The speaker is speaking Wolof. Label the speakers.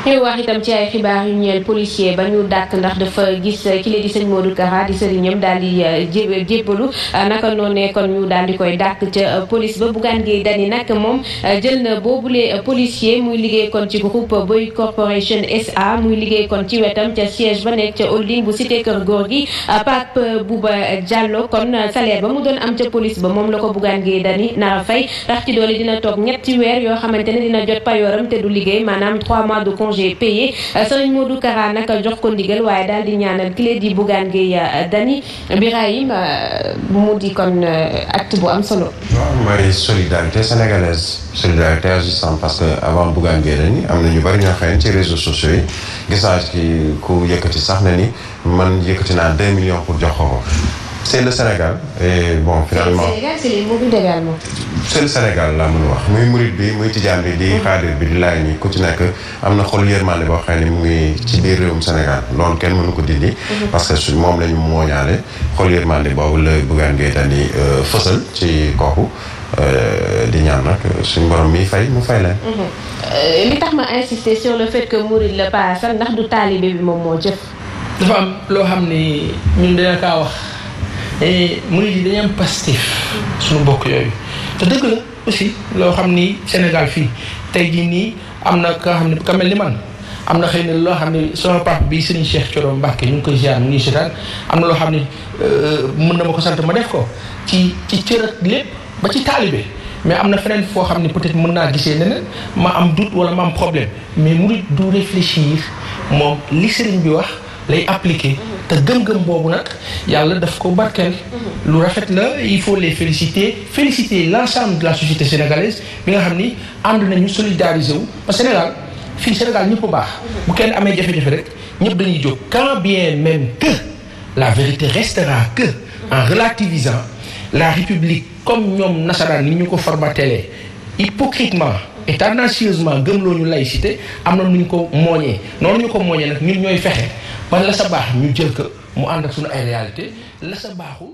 Speaker 1: ñu wax itam ci ay xibaar yu ñeel policier ba ñu dàkk ndax dafa gis ki la di sëñ Modou Kara di sëriñam daal di jébbalu naka noonu kon ñu daal di koy dàkk ca police ba. Bougane Gueye Dany nag moom jël na boobule policier muy liggéey kon ci groupe Boy Corporation SA muy liggéey kon ci wetam ca siège ba nekk ca holding bu cité Kër Gorgui Pape Bouba Diallo kon salaire ba mu doon am ca police ba moom la ko Bougane Gueye Dany nar a fay tax ci doole dina toog ñetti weer yoo xamante ne dina jot payooram te du liggéey maanaam 3 mois de congé payé sëriñ Modou Kara nag jox ko ndigal waaye daal di ñaanal ki di Bougane Gueye Dany Birahim mu di kon acte bu am solo.
Speaker 2: waaw mooy solidarité sénégalaise solidarité agissante parce que avant Bougane Gueye Dany am na ñu bari ñoo xam ne ci réseaux sociaux yi gis naa ci ku yëkkati sax na ni man yëkkati naa 2 millions pour jox ko. C'est le Sénégal et bon finalement
Speaker 1: c'est les mourides également.
Speaker 2: C'est le Sénégal laa mën a wax muy murid bi muy tijaan bi di xaadir bi di laay nii ku ci nekk am na xol yërmande boo xam ne mu ngi ci biir réewum Sénégal loolu kenn mënu ko dindi. parce que su moom la ñu mooñaale xol yërmande boobu la Bougane Gueye Dany fësal ci kooku di ñaan nag suñu borom mi fay mu fay leen.
Speaker 1: li tax ma insister sur le fait que murid la paasal ndax du taalibe bi moom moo jëf.
Speaker 3: dafa am loo xam ni ñun dina kaa wax. murid yi dañu am Pastef suñu mbokk yooyu te dëgg la aussi loo xam ni Sénégal fii tey jii nii am na ka xam ne ka mel ni man am na xëy na loo xam ne sama papa bi Serigne Cheikh Thioro Mbacké ñu ngi koy ziar mu ngi seetaan am na loo xam ne mën na ma ko sant ma def ko ci cër ak lépp ba ci taalibe mais am na feneen foo xam ne peut-être mën naa gisee neneen ma am doute wala ma am problème mais murid du réfléchir moom li Serigne bi wax lay appliquer te gëm-gëm boobu nag yàlla daf ko barkeel lu rafet la il faut les féliciter l'ensemble de la société sénégalaise bi nga xam ni ànd nañu solidariser wu parce que Sénégal fii Sénégal ñëpp baax bu kenn amee jafe-jafe rek ñëpp dañuy jóg quand bien même que la vérité restera que en relativisant la République comme ñoom nasaraan ni ñu ko formatelee hypocritement et tendancieusement gëmloo ñu laïcité am na nu ñu ko mooñee noonu ñu ko mooñee nag ñun ñooy fexe ba la sa baax ñu jël ko mu ànd ak suñu ay réalité la sa baaxul